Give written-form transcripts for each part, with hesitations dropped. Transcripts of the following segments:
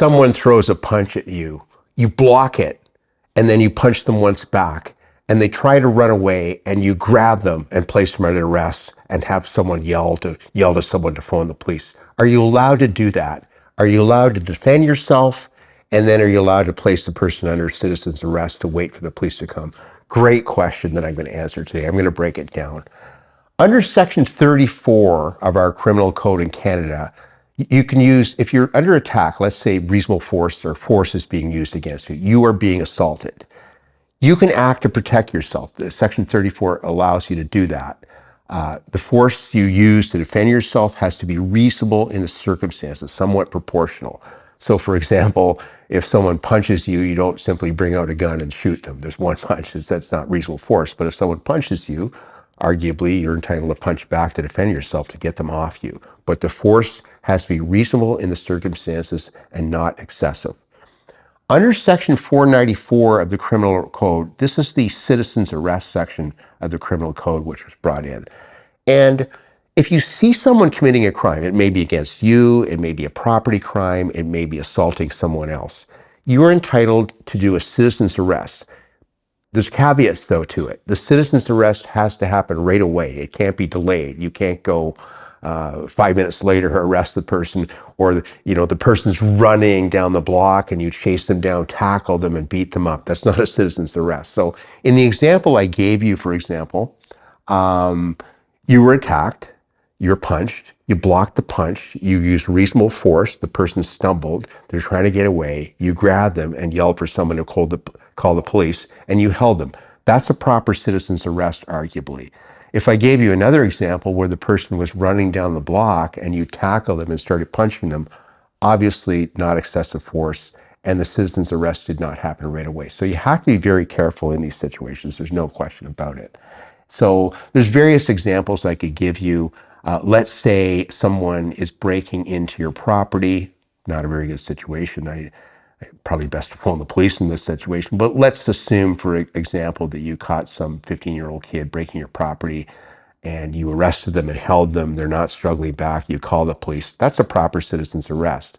someone throws a punch at you, you block it, and then you punch them once back, and they try to run away, and you grab them and place them under arrest and have someone yell to someone to phone the police. Are you allowed to do that? Are you allowed to defend yourself? And then are you allowed to place the person under citizen's arrest to wait for the police to come? Great question that I'm going to answer today. I'm going to break it down. Under Section 34 of our criminal code in Canada, you can use, if you're under attack, let's say reasonable force or force is being used against you, you are being assaulted. You can act to protect yourself. Section 34 allows you to do that. The force you use to defend yourself has to be reasonable in the circumstances, somewhat proportional. So for example, if someone punches you, you don't simply bring out a gun and shoot them. There's one punch, that's not reasonable force. But if someone punches you, arguably you're entitled to punch back to defend yourself to get them off you. But the force has to be reasonable in the circumstances and not excessive. Under Section 494 of the Criminal Code, this is the citizen's arrest section of the Criminal Code which was brought in. And if you see someone committing a crime, it may be against you, it may be a property crime, it may be assaulting someone else, you are entitled to do a citizen's arrest. There's caveats though to it. The citizen's arrest has to happen right away. It can't be delayed. You can't go 5 minutes later arrest the person, or the person's running down the block and you chase them down, tackle them and beat them up. That's not a citizen's arrest. So in the example I gave you, for example, you were attacked, you're punched, you blocked the punch, you used reasonable force, the person stumbled, they're trying to get away, you grabbed them and yelled for someone to call the police, and you held them. That's a proper citizen's arrest, arguably. If I gave you another example where the person was running down the block and you tackled them and started punching them, obviously not excessive force, and the citizen's arrest did not happen right away. So you have to be very careful in these situations. There's no question about it. So there's various examples I could give you. Let's say someone is breaking into your property. Not a very good situation. Probably best to phone the police in this situation, but let's assume, for example, that you caught some 15-year-old kid breaking your property and you arrested them and held them. They're not struggling back. You call the police. That's a proper citizen's arrest.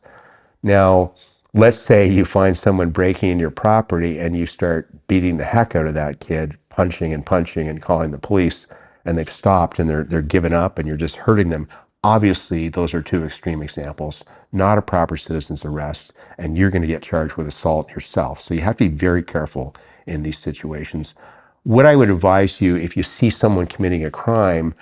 Now, let's say you find someone breaking into your property and you start beating the heck out of that kid, punching and calling the police, and they've stopped and they're giving up and you're just hurting them. Obviously, those are two extreme examples, not a proper citizen's arrest, and you're going to get charged with assault yourself. So you have to be very careful in these situations. What I would advise you, if you see someone committing a crime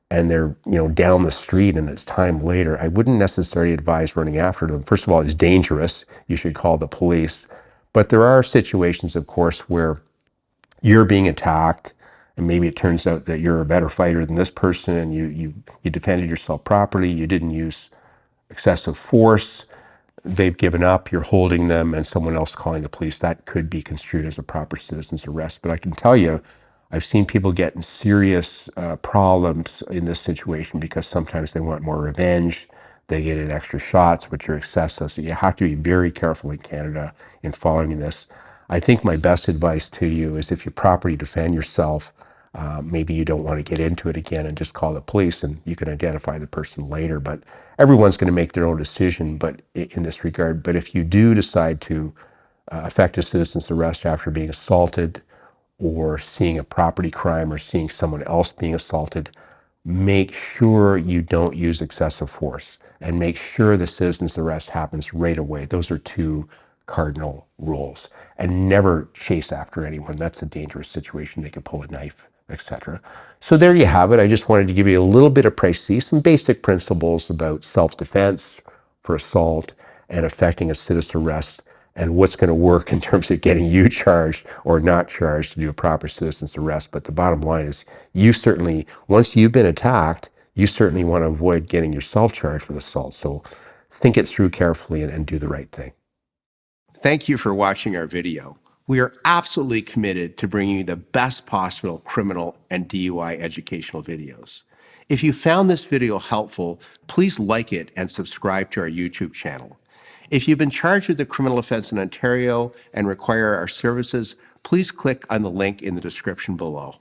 and they're down the street and it's time later, I wouldn't necessarily advise running after them. First of all, it's dangerous. You should call the police. But there are situations, of course, where you're being attacked, and maybe it turns out that you're a better fighter than this person and you defended yourself properly, you didn't use excessive force, they've given up, you're holding them, and someone else calling the police. That could be construed as a proper citizen's arrest. But I can tell you, I've seen people get in serious problems in this situation because sometimes they want more revenge, they get in extra shots, which are excessive. So you have to be very careful in Canada in following this. I think my best advice to you is, if you properly defend yourself, maybe you don't want to get into it again and just call the police, and you can identify the person later. But everyone's going to make their own decision in this regard. But if you do decide to effect a citizen's arrest after being assaulted or seeing a property crime or seeing someone else being assaulted, make sure you don't use excessive force and make sure the citizen's arrest happens right away. Those are two cardinal rules. And never chase after anyone. That's a dangerous situation. They could pull a knife, etc. So there you have it. I just wanted to give you a little bit of précis, some basic principles about self-defense for assault and effecting a citizen's arrest, and what's going to work in terms of getting you charged or not charged to do a proper citizen's arrest. But the bottom line is, you certainly, once you've been attacked, you certainly want to avoid getting yourself charged with assault. So think it through carefully and do the right thing. Thank you for watching our video. We are absolutely committed to bringing you the best possible criminal and DUI educational videos. If you found this video helpful, please like it and subscribe to our YouTube channel. If you've been charged with a criminal offense in Ontario and require our services, please click on the link in the description below.